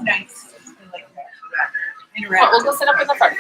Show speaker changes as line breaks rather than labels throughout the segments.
Nice. Well, we'll go sit up in the front.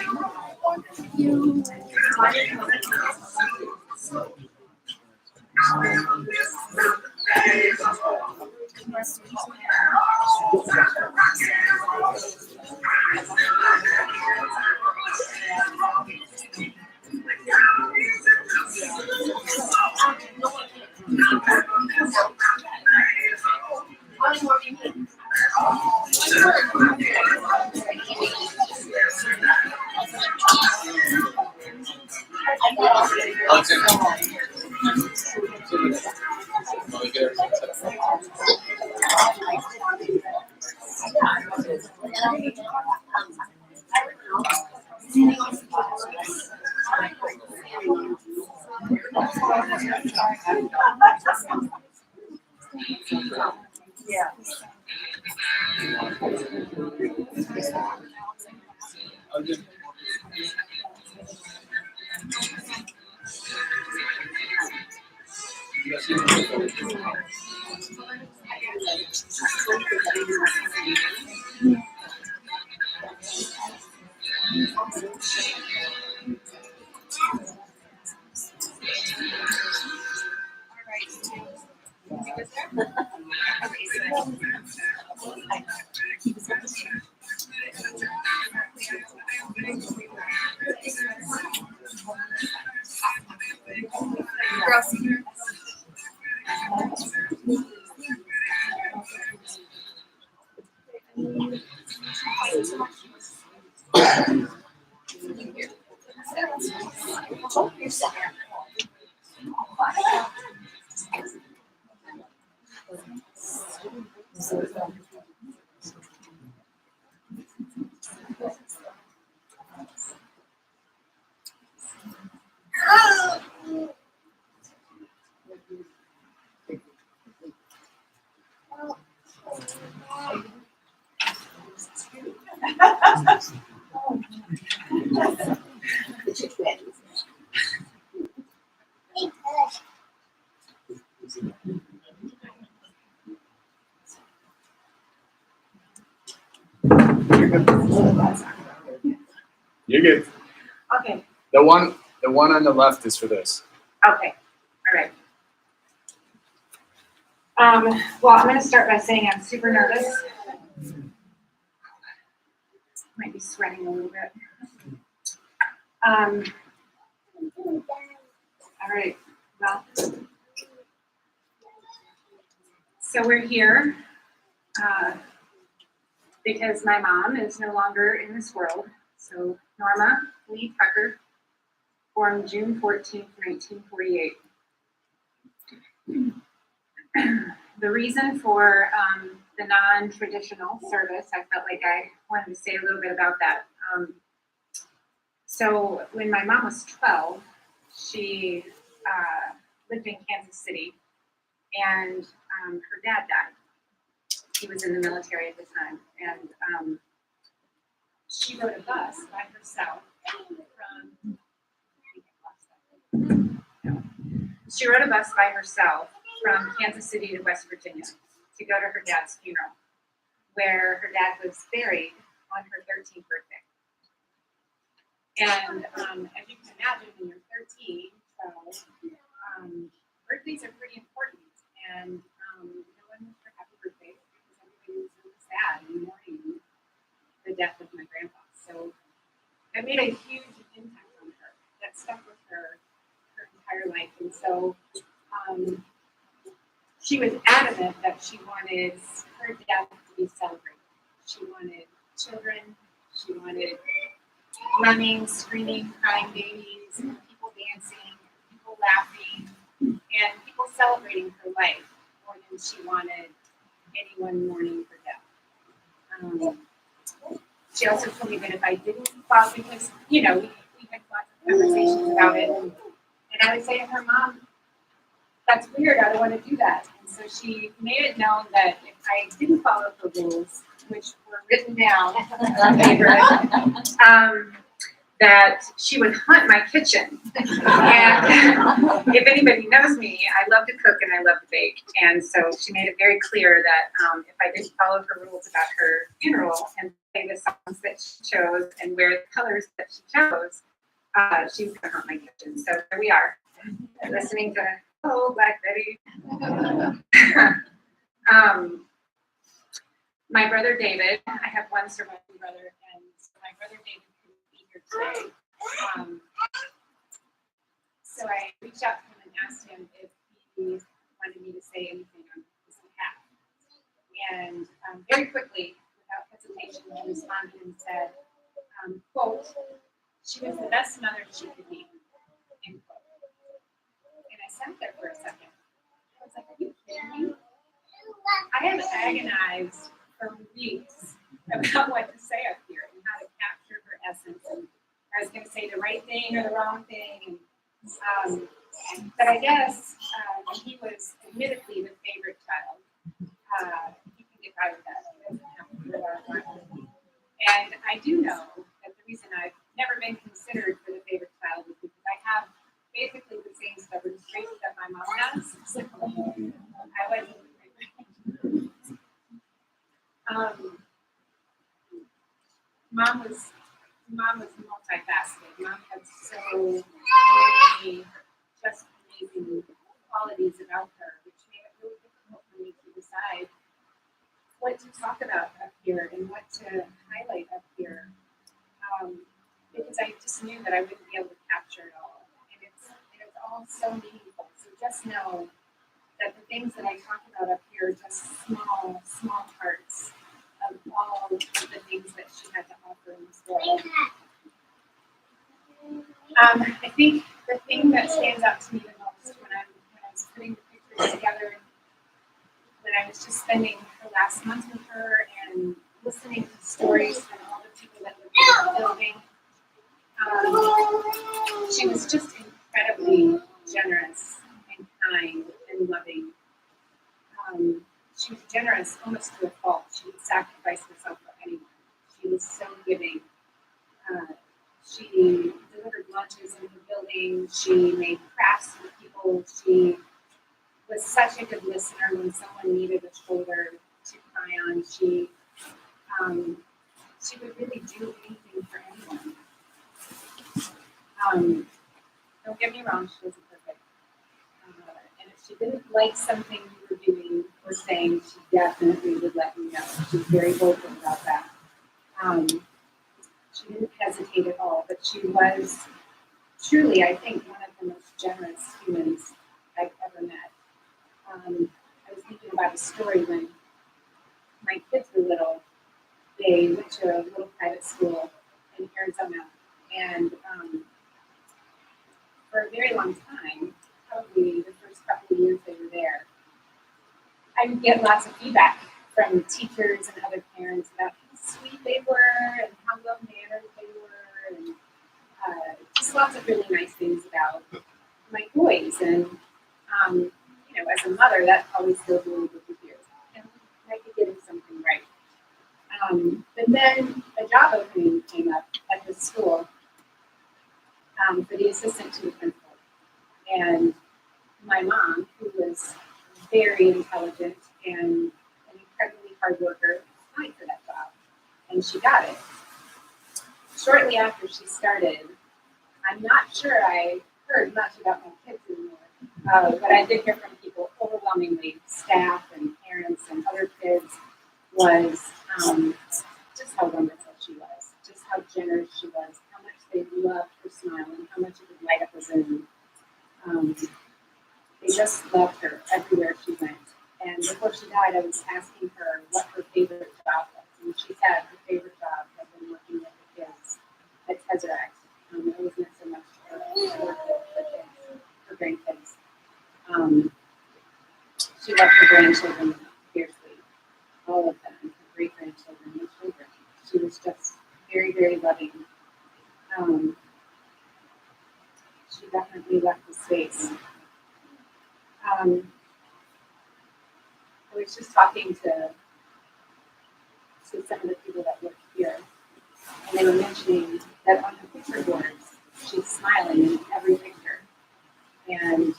You're good.
Okay.
The one on the left is for this.
Okay. All right. Well, I'm going to start by saying I'm super nervous. Might be sweating a little bit. All right. Well, so we're here because my mom is no longer in this world. So Norma Lee Tucker, born June 14th, 1948. The reason for the non-traditional service, I felt like I wanted to say a little bit about that. So when my mom was 12, she lived in Kansas City, and her dad died. He was in the military at the time, and she rode a bus by herself from. She rode a bus by herself from Kansas City to West Virginia to go to her dad's funeral, where her dad was buried on her 13th birthday. And as you can imagine, when you're 13, birthdays are pretty important. And no one wished her happy birthday because everybody was really sad and mourning the death of my grandpa. So that made a huge impact on her. That stuck with her entire life. And so she was adamant that she wanted her death to be celebrated. She wanted children. She wanted running, screaming, crying babies, people dancing, people laughing, and people celebrating her life more than she wanted anyone mourning her death. She also told me that if I didn't file, because, we had lots of conversations about it, and I would say to her, Mom, that's weird, I don't want to do that. And so she made it known that if I didn't follow her rules, which were written down on paper, that she would hunt my kitchen. And if anybody knows me, I love to cook and I love to bake. And so she made it very clear that if I didn't follow her rules about her funeral and play the songs that she chose and wear the colors that she chose, she was going to hunt my kitchen. So here we are, listening to "Oh, Black Betty." My brother David, I have one surviving brother, and my brother David couldn't be here today. So I reached out to him and asked him if he wanted me to say anything on his behalf. And very quickly, without hesitation, he responded and said, quote, "She was the best mother she could be," end quote. And I sat there for a second. I was like, are you kidding me? I have agonized for weeks about what to say up here and how to capture her essence. And I was going to say the right thing or the wrong thing. And, but I guess when he was admittedly the favorite child, he can get by with that. He doesn't have to do a lot of work. And I do know that the reason I've never been considered for the favorite child is because I have basically the same stubborn streak that my mom has. So I wasn't. Mom was multifaceted. Mom had so many just amazing qualities about her, which made it really difficult for me to decide what to talk about up here and what to highlight up here, because I just knew that I wouldn't be able to capture it all, and it's all so meaningful. So just know that the things that I talk about up here are just small parts of all of the things that she had to offer in this world. I think the thing that stands out to me the most when I was putting the pictures together, when I was just spending the last month with her and listening to stories from all the people that lived in the building, she was just incredibly generous and kind and loving. She was generous almost to a fault. She would sacrifice herself for anyone. She was so giving. She delivered lunches in the building. She made crafts for people. She was such a good listener when someone needed a shoulder to cry on. She would really do anything for anyone. Don't get me wrong, she wasn't perfect. And if she didn't like something you were doing or saying, she definitely would let you know. She was very vocal about that. She didn't hesitate at all, but she was truly, I think, one of the most generous humans I've ever met. I was thinking about a story when my kids were little. They went to a little private school in Arizona, and for a very long time, probably the first couple of years they were there, I would get lots of feedback from teachers and other parents about how sweet they were and how well-mannered they were, and just lots of really nice things about my boys. And, as a mother, that always feels really good to hear. I could getting something right. But then a job opening came up at the school for the assistant to the principal. And my mom, who was very intelligent and an incredibly hard worker, applied for that job. And she got it. Shortly after she started, I'm not sure I heard much about my kids anymore, but I did hear from people overwhelmingly, staff and parents and other kids, was just how wonderful she was, just how generous she was, how much they loved her smile and how much it would light up a room. They just loved her everywhere she went. And before she died, I was asking her what her favorite job was. And she said her favorite job had been working with the kids at Tesseract. It wasn't so much her kids, her grandkids. She loved her grandchildren fiercely, all of them, her great-grandchildren and children. She was just very, very loving. She definitely left the space. I was just talking to some of the people that work here, and they were mentioning that on the picture boards, she's smiling in every picture. And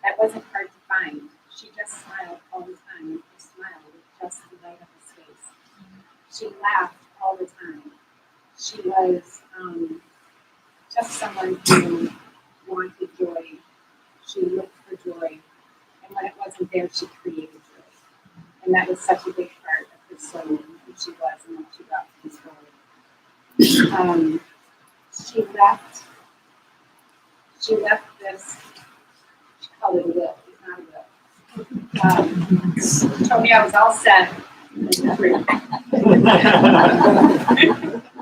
that wasn't hard to find. She just smiled all the time. And her smile was just the light of his face. She laughed all the time. She was just someone who wanted joy. She looked for joy. And when it wasn't there, she created joy. And that was such a big part of her soul and who she was and what she brought to this world. She left this, she called it a will, it's not a will. Told me I was all set.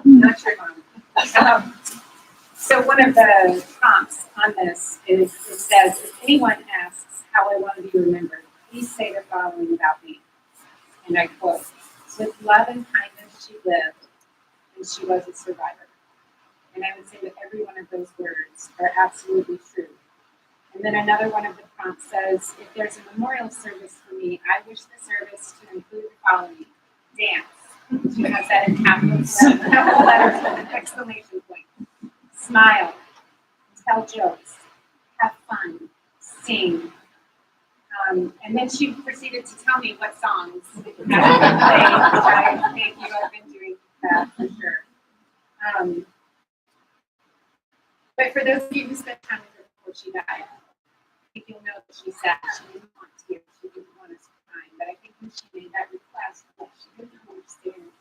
Not your mom. So one of the prompts on this is, it says, if anyone asks how I want to be remembered, please say the following about me. And I quote, with love and kindness she lived, and she was a survivor. And I would say that every one of those words are absolutely true. And then another one of the prompts says, if there's a memorial service for me, I wish the service to include the following: dance. She has that in capital letters with an exclamation point. Smile. Tell jokes. Have fun. Sing. And then she proceeded to tell me what songs have been played, which I thank you. I've been doing that for sure. But for those of you who spent time with her before she died, I think you'll know that she said she didn't want tears, she didn't want us crying. But I think when she made that request, what she didn't understand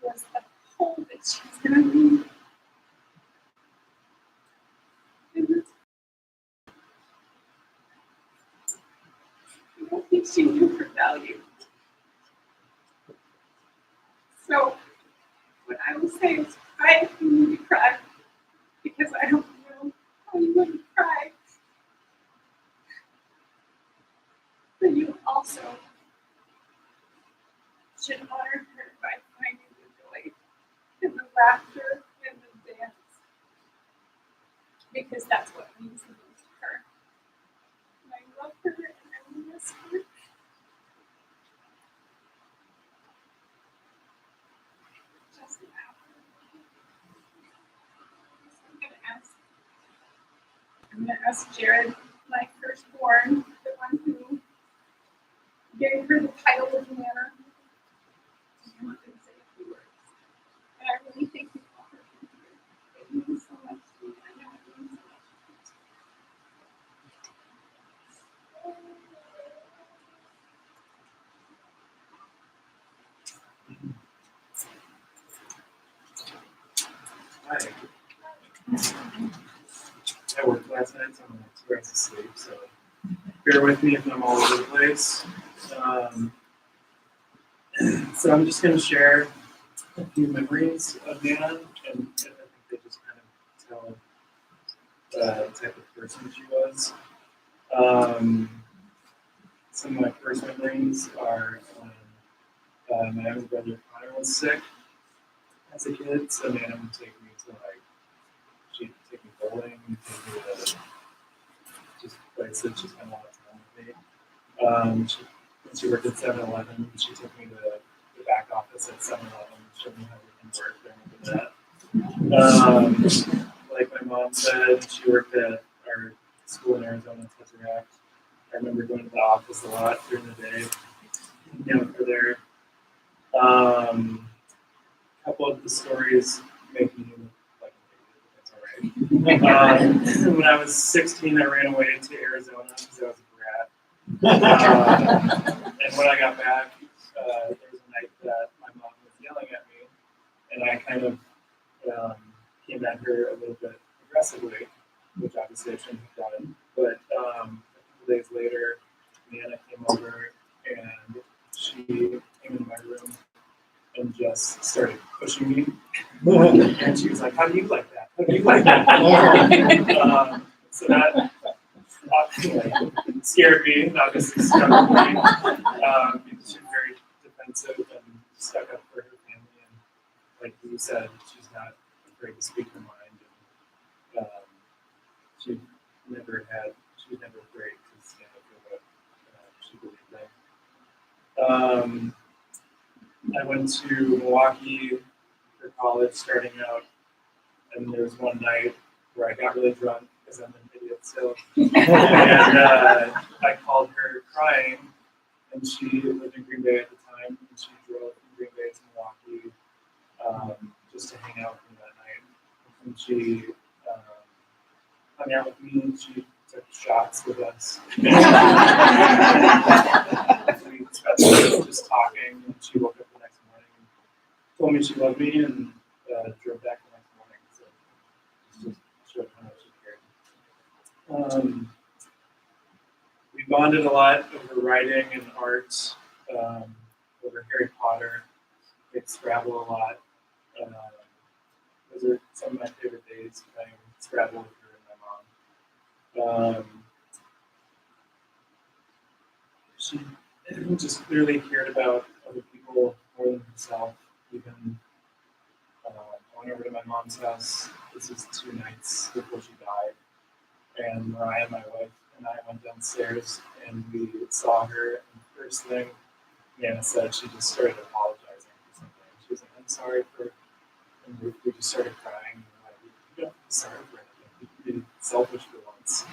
was the hole that she was going to leave. I don't think she knew her value. So what I will say is cry if you need to cry, because I don't know how you wouldn't cry. But you also should honor her by finding the joy in the laughter and the dance, because that's what means the most to her. And I love her and I miss her. Just laugh. I'm gonna ask Jared, my firstborn, the one who gave her the title of Nana, to come up and say a few words. And I really thank you all for being here. It means so much to me. I know it means so much
Hi. I worked last night, so I'm going to 2 hours of sleep, so bear with me if I'm all over the place. So I'm just going to share a few memories of Nana, and I think they just kind of tell the type of person she was. Some of my first memories are when my younger brother Connor was sick as a kid, so Nana would take me to she'd take me bowling, take me to just places, she spent a lot of time with me. When she worked at 7-Eleven, she took me to the back office at 7-Eleven, showed me how everything worked. I remember that. Like my mom said, she worked at our school in Arizona, Tesseract. I remember going to the office a lot during the day, for there. A couple of the stories make me look like a baby, that's all right. When I was 16, I ran away to Arizona because I was a brat. And when I got back, there was a night that my mom was yelling at me, and I kind of came at her a little bit aggressively, which obviously I shouldn't have done. But a couple days later, Nana came over, and she came in my room and just started pushing me. And she was like, how do you like that? How do you like that? So that scared me, and obviously stuck with me, because she's very defensive and stuck up for her family. And like you said, she's not afraid to speak her mind. And she was never afraid to stand up for what I went to Milwaukee for college starting out, and there was one night where I got really drunk because I'm an idiot still. And I called her crying, and she lived in Green Bay at the time, and she drove from Green Bay to Milwaukee just to hang out with me that night. And she hung out with me, and she took shots with us. We spent the night just talking, and she woke up the next morning and told me she loved me, and drove back the next morning. So it just showed how much she cared. We bonded a lot over writing and art, over Harry Potter. Played Scrabble a lot. Those are some of my favorite days, playing Scrabble with her and my mom. She just clearly cared about other people more than herself. Even I went over to my mom's house. This was 2 nights before she died, and Mariah, my wife, and I went downstairs, and we saw her. And the first thing Nana said, she just started apologizing for something. She was like, "I'm sorry for," and we just started crying. And we're like, "You don't be sorry for anything. You can be selfish for once."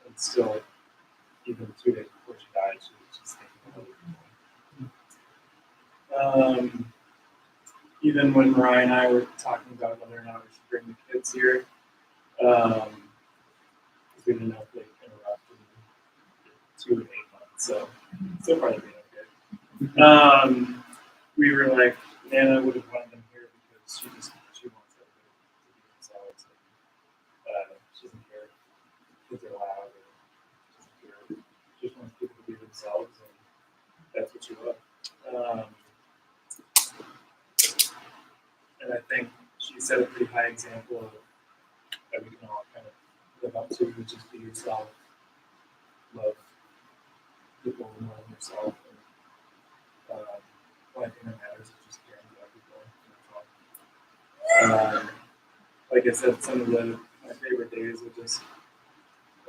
And still, even 2 days before she died, she was just thinking about other people. Even when Mariah and I were talking about whether or not we should bring the kids here, because we didn't know if they'd interrupt in 2 and 8 months, so far they're being okay. We were like, Nana would have wanted them here because she wants everybody to be themselves. And, she doesn't care if they're loud or she doesn't care. She just wants people to be themselves, and that's what she loved. And I think she set a pretty high example of that we can all kind of live up to, which is be yourself, love people more than yourself. And one thing that matters is just caring about people. Like I said, some of my favorite days would just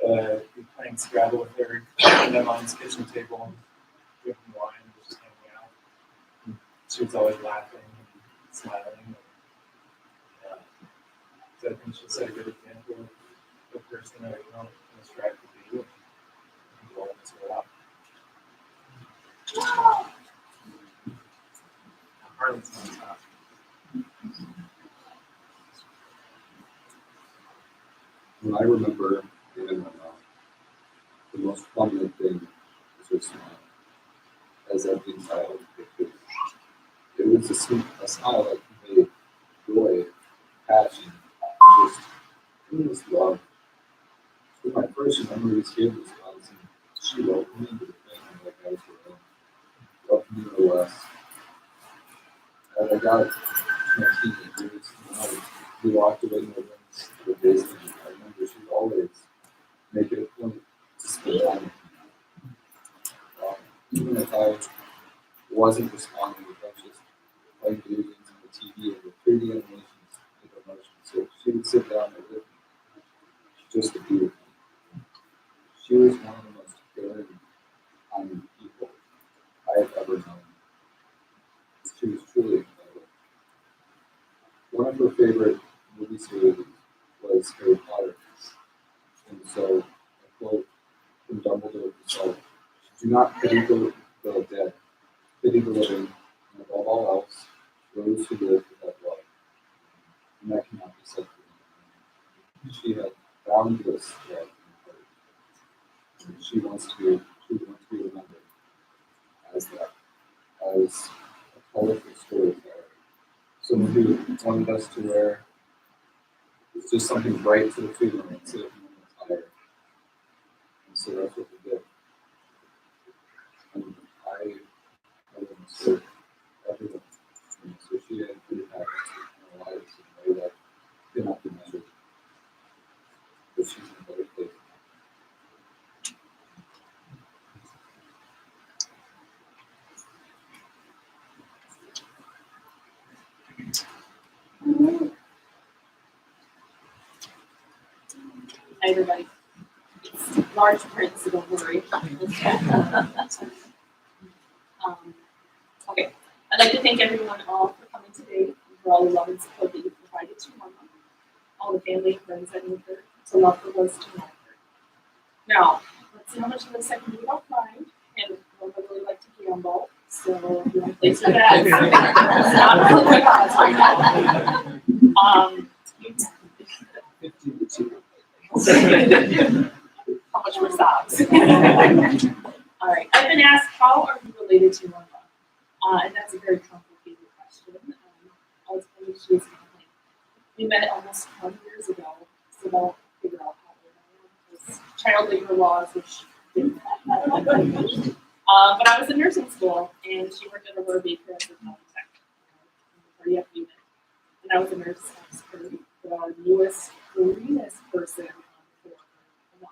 be playing Scrabble with her at my mom's kitchen table, drinking wine, and just hanging out. And she was always laughing and smiling. And, so I think she set a good example of the person that I want to strive to be, and go into it out. Harlan's on top.
When I remember being my mom, the most prominent thing was her smile. As every child did. It was a smile that conveyed joy, passion, just endless love. So my first memories here in Wisconsin, she welcomed me into the family like I was her own. Loved me no less. As I got to my teenage years, we walked away in the rooms to the basement. I remember she'd always make it a point to spend time with me. Even if I wasn't responding, if I was just playing video games on the TV and the 3D animations with emotions, so she would sit down there with me just to be with me. She was one of the most caring, kind people I have ever known. She was truly incredible. One of her favorite movie series was Harry Potter. And so, a quote from Dumbledore himself: "Do not pity the dead, pity the living, and above all else, those who live without love." And that cannot be said for me. She had boundless love and courage. And she wants to be remembered as that, as a colorful storyteller. Someone who wanted us to wear just something bright to the funeral instead of being tired. And so that's what we did. And I want to serve everyone. And so she had a pretty impact in our lives in a way that cannot be measured. But she's in a better place.
Hi, everybody. It's large print, so don't worry. I'd like to thank everyone all for coming today and for all the love and support that you've provided to Norma, all the family and friends that knew her, to love her was to know her. Now, let's see how much of this I can do without crying, and Norma really liked to gamble, so you want to place your bets. It's not really quick odds right now. How much were sobs? All right, I've been asked, how are you related to Norma? And that's a very complicated question. I'll tell you, she is family. We met almost 20 years ago, so don't figure out how old I am, because child labor laws, which didn't but I was in nursing school, and she worked at a rural daycare as a health tech in the cardiac unit. And I was a nurse expert, the newest, greenest person on the floor for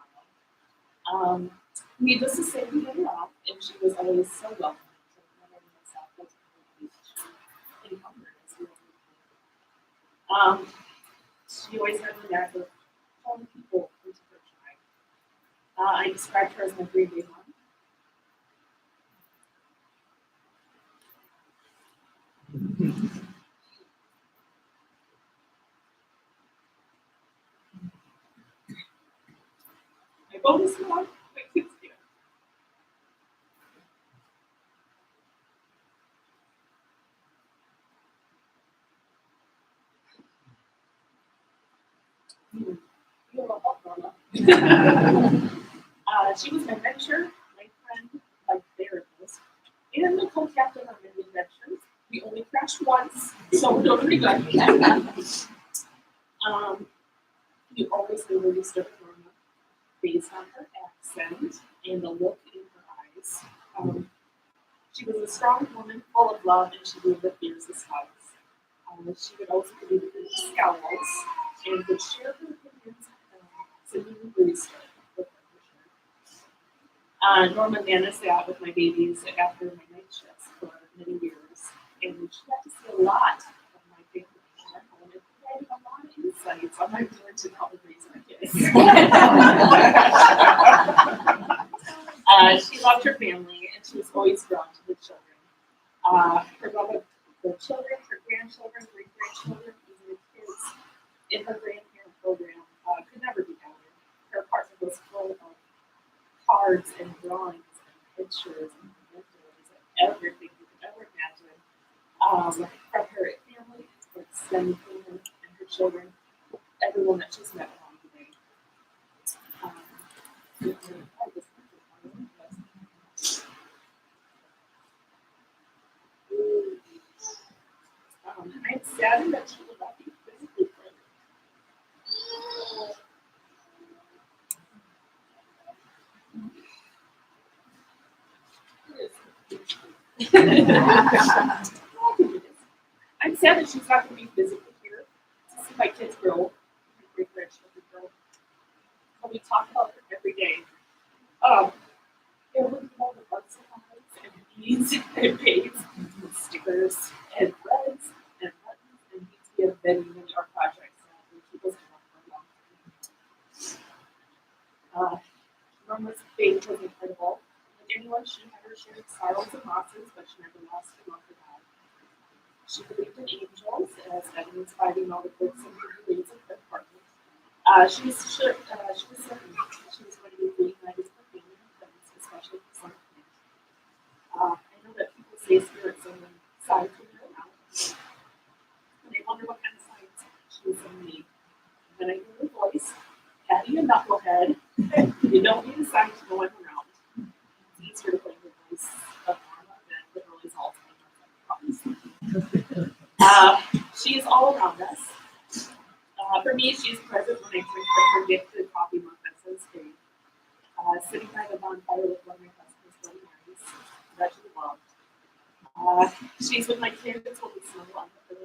a while. Needless to say, we hit it off, and she was always so welcoming. So whenever myself was encountered as she always had the knack of pulling people into her tribe. I described her as my Green Day mom. My bonus mom, my kids do. You're a help, Norma. She was my mentor, my friend, my therapist, and the co-captain on many adventures. We only crashed once, so we're doing pretty good. You always knew where you stood with Norma based on her accent and the look in her eyes. She was a strong woman, full of love, and she gave the fiercest hugs. She would also give the biggest scowls and would share her opinions, so you knew where you stood with her for sure. Norma managed that with my babies after my night shifts for many years, and she got to see a lot of my family in our home and provided a lot of insights on my work to help raise my kids. She loved her family, and she was always drawn to the children. Her love of the children, her grandchildren, great-grandchildren, even the kids in her grandparent program could never be doubted. Her apartment was full of cards and drawings and pictures and photos and everything you could ever imagine from her family, her extended family, and her children, everyone that she's met along the way. I'm saddened that she will not be physically present. I'm sad that she's not going to be physically here to see my kids grow, my great-grandchildren grow. But we talk about her every day. It would be all the bugs and highlights and beads and papes and stickers and threads and buttons and beads. We have many art projects that we keep us going for a long time. Norma's faith was incredible. Like anyone, she had her share of sorrows and losses, but she never lost her love for God. She believed in angels, as evidenced by the amount of books and reads in her apartment. She was certain she was going to be reunited with her family and friends, especially for some things. I know that people say spirits and signs when they're around, and they wonder what kind of signs she was going to need. Then I hear her voice, Patty and Knucklehead. You don't need a sign to know I'm around. It's easier to play the voice of Norma than literally Alzheimer's. She is all around us. For me, she's present when I drink her gifted coffee muffins day. Sitting by the bonfire with one of my husband's bloody Marys that she loved. She's with my kids when we snuggle on the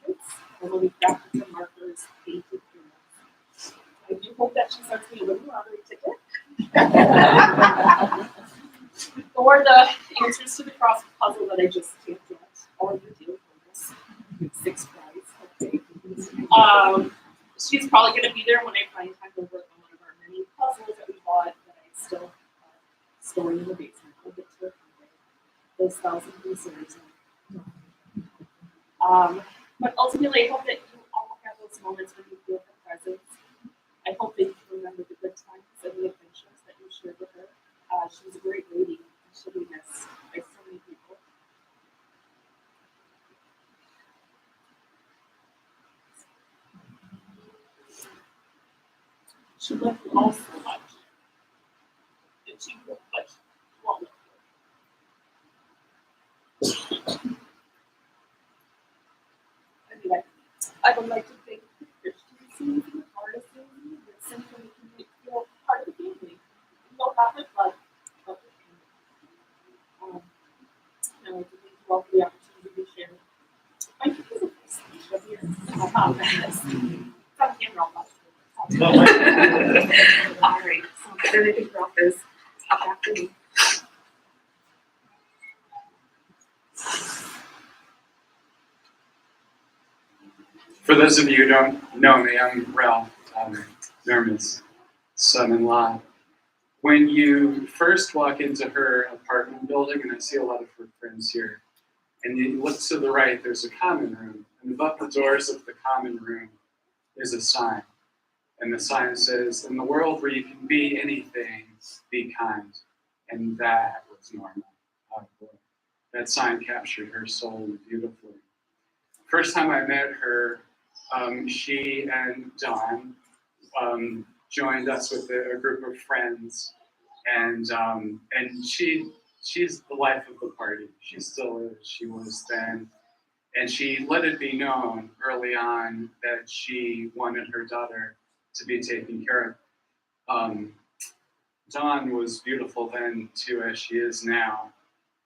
kids, and when we practice the markers, painted things. I do hope that she starts me a little lottery ticket. Or the answers to the crossword puzzle that I just can't get. Or the deal bonus. 6 prize. Okay. She's probably going to be there when I find time to work on one of our many puzzles that we bought that I still storing in the basement. We'll get to it one day. Those 1,000 pieces. But ultimately, I hope that you all have those moments when you feel her presence. I hope that you can remember the good times and the adventures that you shared with her. She was a great lady, and she'll be missed by so many people. She loved you all so much, and she will touch you all. Anyway, I would like to thank the Christians, the artisans, the symphony community, feel part of the family. You know, not with love, but with family. And I'd like to thank you all for the opportunity to share. I think it's a nice speech of yours. From camera, all right, so everything for office up after me.
For those of you who don't know me, I'm Ralph, Norma's son-in-law. When you first walk into her apartment building, and I see a lot of her friends here, and you look to the right, there's a common room, and above the doors of the common room is a sign. And the sign says, "In the world where you can be anything, be kind." And that was Norma. That sign captured her soul beautifully. First time I met her, she and Dawn joined us with a group of friends, and she's the life of the party. She still is. She was then, and she let it be known early on that she wanted her daughter to be taken care of. Dawn was beautiful then too, as she is now.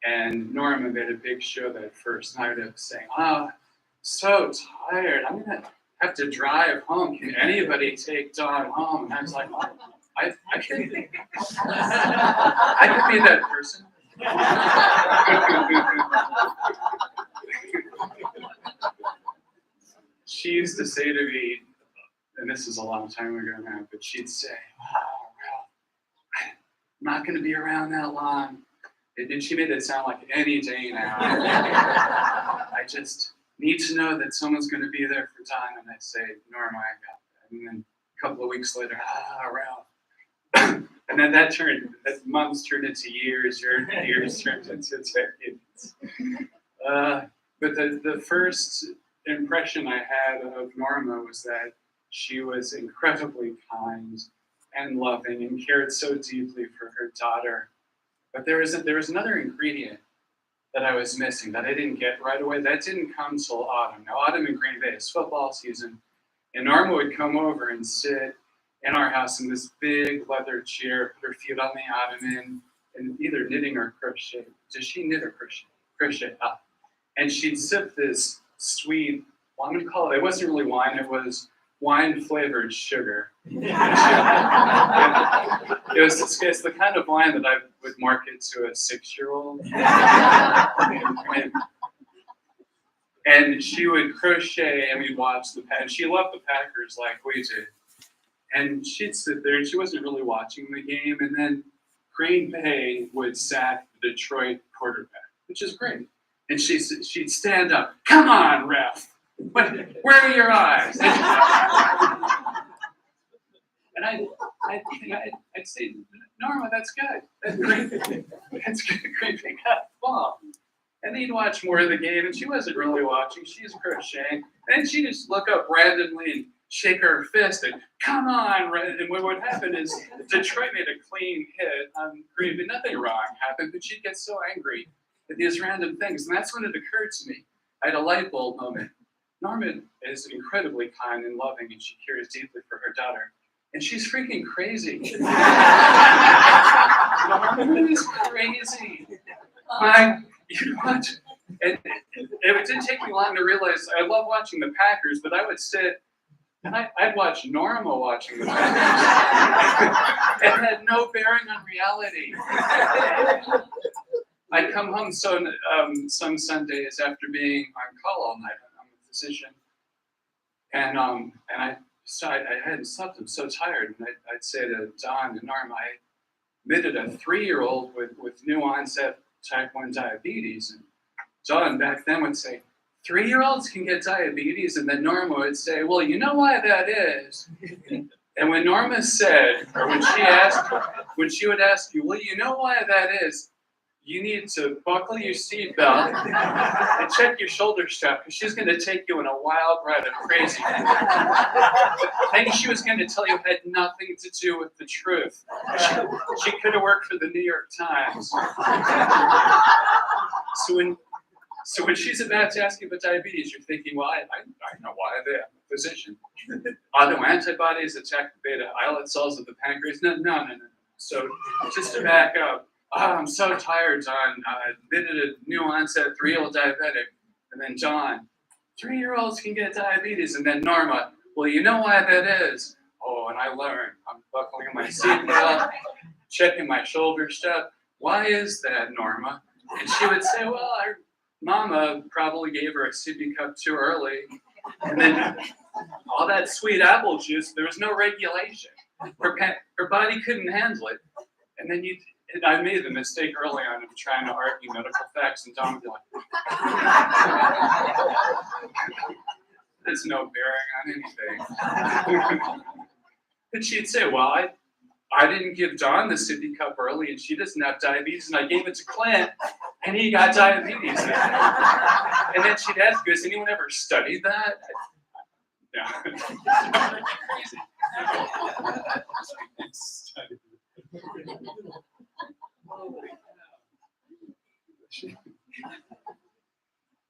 And Norma made a big show that first night of saying, "Oh, so tired. I'm gonna have to drive home. Can anybody take Dawn home?" And I was like, "Oh, I could be that person." She used to say to me, and this is a long time ago now, but she'd say, "Oh, Ralph, I'm not going to be around that long." And she made it sound like any day now. I just need to know that someone's going to be there for Dawn. And I say, "Norma, I got that." And then a couple of weeks later, Ralph. And then that months turned into years, years turned into decades. But the first impression I had of Norma was that she was incredibly kind and loving and cared so deeply for her daughter. But there was another ingredient that I was missing that I didn't get right away. That didn't come till autumn. Now, autumn in Green Bay is football season, and Norma would come over and sit in our house in this big leather chair, put her feet on the ottoman, and either knitting or crochet. Does she knit or crochet? Crochet. And she'd sip this sweet, well, I'm going to call it wasn't really wine, it was wine-flavored sugar. It's the kind of wine that I would market to a 6-year-old. And she would crochet, and we'd watch the Packers. She loved the Packers like we did. And she'd sit there, and she wasn't really watching the game. And then Green Bay would sack the Detroit quarterback, which is great. And she'd stand up. "Come on, ref. Where are your eyes?" And I'd say, "Norma, that's good. That's great. That's good. Great big ball." And he'd watch more of the game, and she wasn't really watching. She's crocheting. And she'd just look up randomly and shake her fist and, "Come on." And what would happen is Detroit made a clean hit on Green Bay. Nothing wrong happened, but she'd get so angry at these random things. And that's when it occurred to me. I had a light bulb moment. Norma is incredibly kind and loving, and she cares deeply for her daughter. And she's freaking crazy. Norma is crazy. It didn't take me long to realize I love watching the Packers, but I would sit and I'd watch Norma watching the Packers. It had no bearing on reality. I'd come home some Sundays after being on call all night. I'm a physician, and I hadn't slept. I'm so tired, and I'd say to Dawn and Norma, I admitted a 3-year-old with new onset type 1 diabetes, and John back then would say, 3-year-olds can get diabetes, and then Norma would say, well, you know why that is? And when Norma said, or when she would ask you, well, you know why that is? You need to buckle your seatbelt and check your shoulder strap, because she's going to take you on a wild ride of crazy. Things she was going to tell you had nothing to do with the truth. She could have worked for the New York Times. So when she's about to ask you about diabetes, you're thinking, well, I know why. I'm a physician. Are there antibodies attack the beta islet cells of the pancreas? No. So just to back up, I'm so tired, John. I admitted a new onset 3-year-old diabetic. And then John, 3-year-olds can get diabetes. And then Norma, well, you know why that is? Oh, and I learned. I'm buckling my seatbelt, checking my shoulder strap. Why is that, Norma? And she would say, well, Mama probably gave her a sippy cup too early. And then all that sweet apple juice, there was no regulation. Her body couldn't handle it. And then I made the mistake early on of trying to argue medical facts, and Tom would be like, there's no bearing on anything. And she'd say, well, I didn't give Dawn the sippy cup early, and she doesn't have diabetes, and I gave it to Clint, and he got diabetes. And then she'd ask, has anyone ever studied that? No.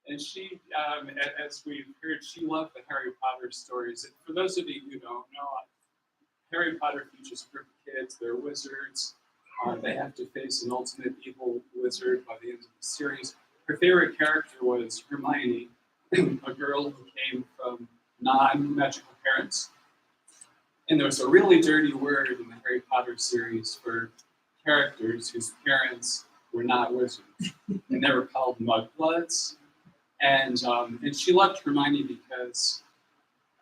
And she, as we've heard, she loved the Harry Potter stories. And for those of you who don't know, Harry Potter features a group of kids. They're wizards. They have to face an ultimate evil wizard by the end of the series. Her favorite character was Hermione, a girl who came from non-magical parents. And there was a really dirty word in the Harry Potter series for characters whose parents were not wizards. And they were called mudbloods. And she loved Hermione because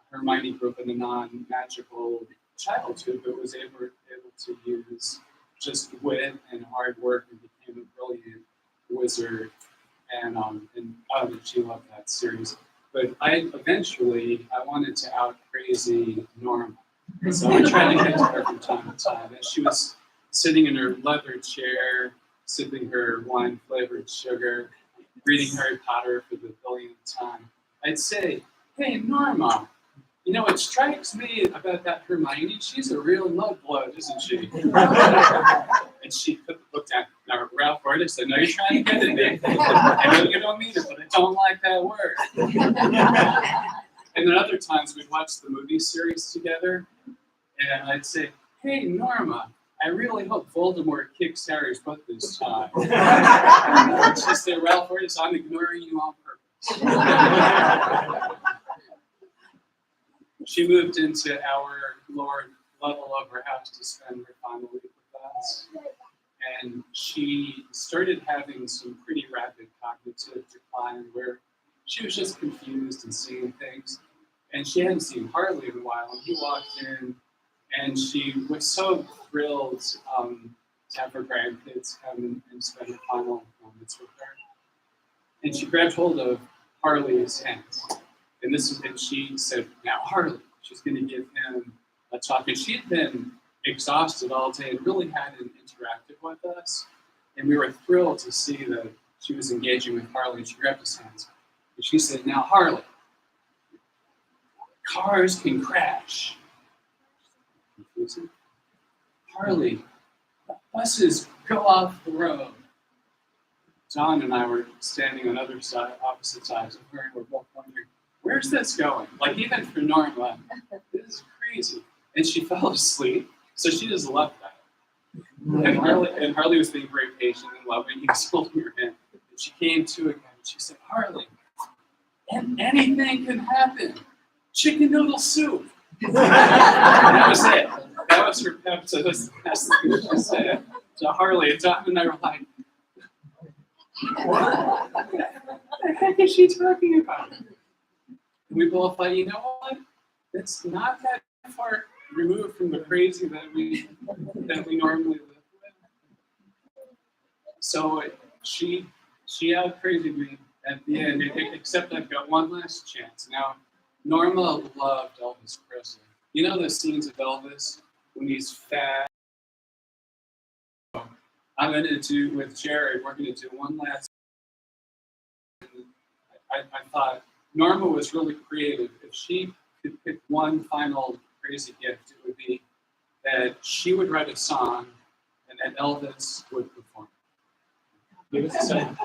Hermione grew up in a non-magical childhood, but was able to use just wit and hard work and became a brilliant wizard. And she loved that series. But I wanted to out crazy Norma. So I tried to get to her from time to time. And she was sitting in her leather chair, sipping her wine-flavored sugar, reading Harry Potter for the billionth time. I'd say, hey, Norma, you know, it strikes me about that Hermione, she's a real mudblood, isn't she? And she put the book down. Now, Ralph Artist, I know you're trying to get at me. I know you don't mean it, but I don't like that word. And then other times we'd watch the movie series together, and I'd say, hey, Norma, I really hope Voldemort kicks Harry's butt this time. She'd say, Ralph Artist, I'm ignoring you on purpose. She moved into our lower level of her house to spend her final week with us. And she started having some pretty rapid cognitive decline where she was just confused and seeing things. And she hadn't seen Harley in a while. And he walked in, and she was so thrilled to have her grandkids come and spend her final moments with her. And she grabbed hold of Harley's hands. And she said, now Harley, she's going to give him a talk. And she had been exhausted all day and really hadn't interacted with us. And we were thrilled to see that she was engaging with Harley. And she grabbed his hands. And she said, now Harley, cars can crash. Confusing. Harley, buses go off the road. John and I were standing on opposite sides of her, and we're both wondering, where's this going? Like, even for Norma, this is crazy. And she fell asleep, so she just left that. And Harley was being very patient and loving. He was holding her hand. And she came to again, and she said, Harley, and anything can happen. Chicken noodle soup. And that was it. That was her pep, so that's the best thing she said to Harley. And John and I were like, what the heck is she talking about? And we both thought, you know what? It's not that far removed from the crazy that we normally live with. So she out crazied me, at the end, except I've got one last chance. Now, Norma loved Elvis Presley. You know the scenes of Elvis when he's fat? I'm going to do, with Jared, we're going to do one last. I thought Norma was really creative. If she could pick one final crazy gift, it would be that she would write a song and that Elvis would perform. Give us a second.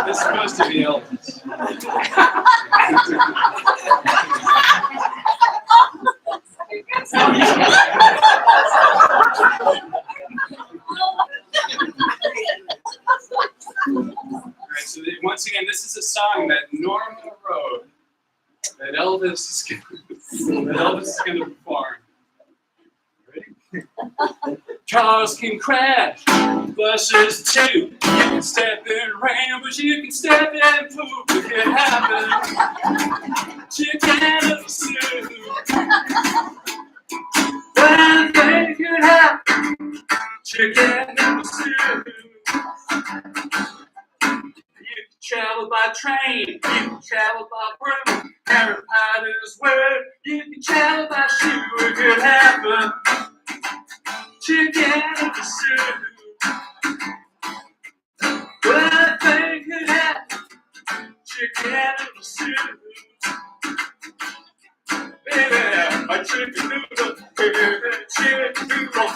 This is supposed to be Elvis. Alright, so once again, this is a song that Norma wrote that Elvis is going to perform. Ready? Cars can crash, buses too. You can step in rain, but you can step in poop if it happens. Chicken of soup. One thing could happen. Chicken of soup. You can travel by train, you can travel by broom. Harry Potter's word, you can travel by shoe if it happens. Chicken of the soup. One thing could happen. Chicken of the soup. Baby, my chicken noodle. Baby, chicken noodle.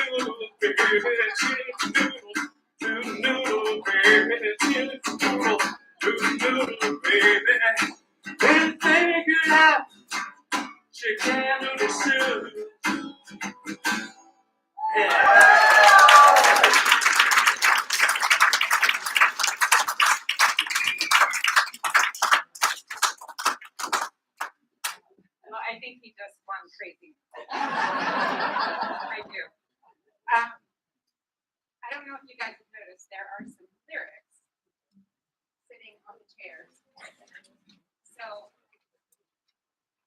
Noodle, baby, chicken noodle. Noodle, baby, chicken noodle. Noodle, baby. One thing could happen. Chicken of the soup.
Well, I think he just won crazy. I do. I don't know if you guys have noticed, there are some lyrics sitting on the chairs. So,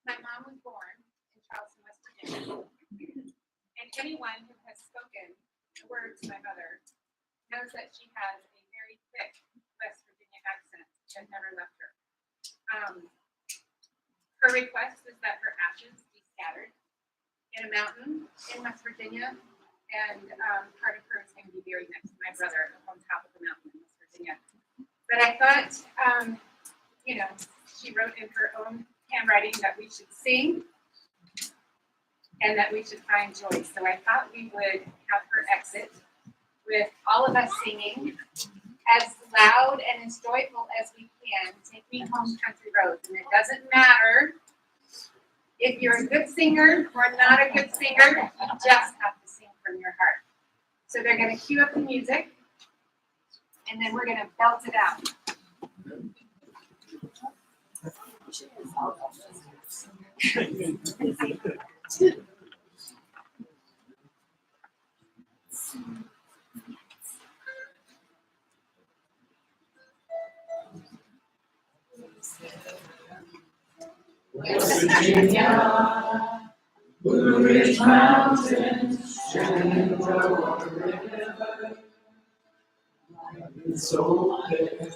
my mom was born in Charleston, West Virginia. And anyone who has spoken a word to my mother knows that she has a very thick West Virginia accent that never left her. Her request is that her ashes be scattered in a mountain in West Virginia, and part of her is going to be buried next to my brother on top of the mountain in West Virginia. But I thought, she wrote in her own handwriting that we should sing and that we should find joy. So I thought we would have her exit with all of us singing as loud and as joyful as we can. Take me home, country roads. And it doesn't matter if you're a good singer or not a good singer, you just have to sing from your heart. So they're going to cue up the music, and then we're going to belt it out.
West Virginia, Blue Ridge Mountains, Shenandoah River. It's open,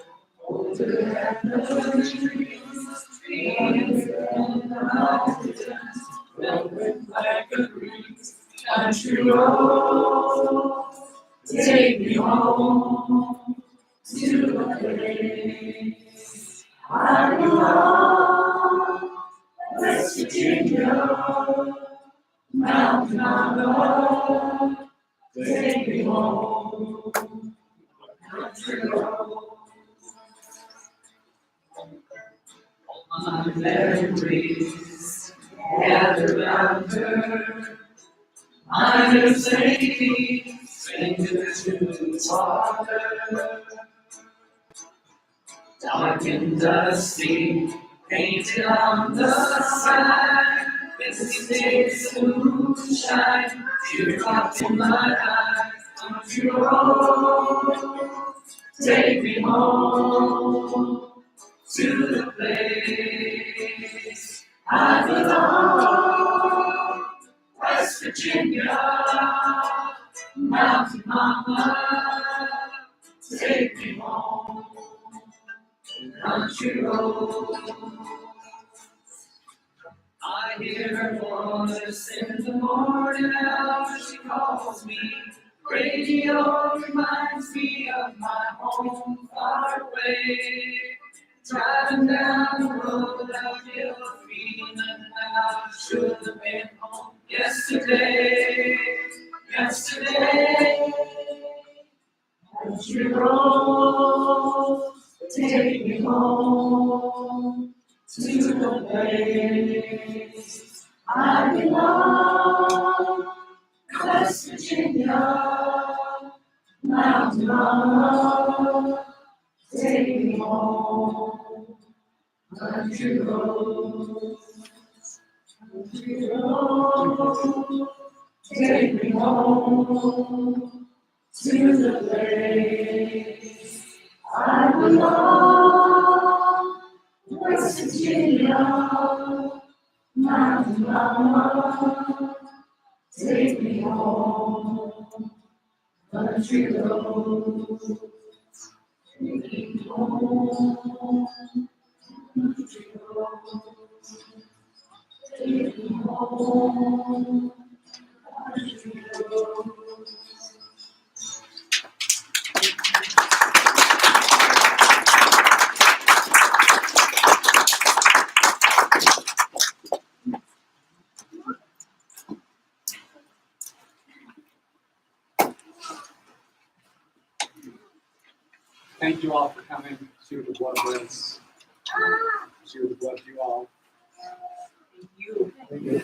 older than the trees, trees and the mountains, velvet like a breeze. Country roads, take me home to a place I belong. West Virginia, mountain on up, take me home. Country roads, my memories gather round her. Miners lady, sing the tunes for her. Dark and dusty, painted on the side. This is moonshine, teardrops in my eyes. country road, take me home to the place I belong. West Virginia, Mountain Mama, take me home, country road. I hear her voice in the morning hours, she calls me. Radio reminds me of my home far away. Driving down the road, I feel a feeling that I should have been home yesterday. Yesterday, country road, take me home to the place I belong. West Virginia, Mountain Mama, take me home. Country roads, country roads, take me home to the place I belong. West Virginia, Mountain Mama, take me home. Country roads, take me home. Country roads, take me home. Country roads.
Thank you all for coming. She would have loved this. She would have loved you all.
Thank you.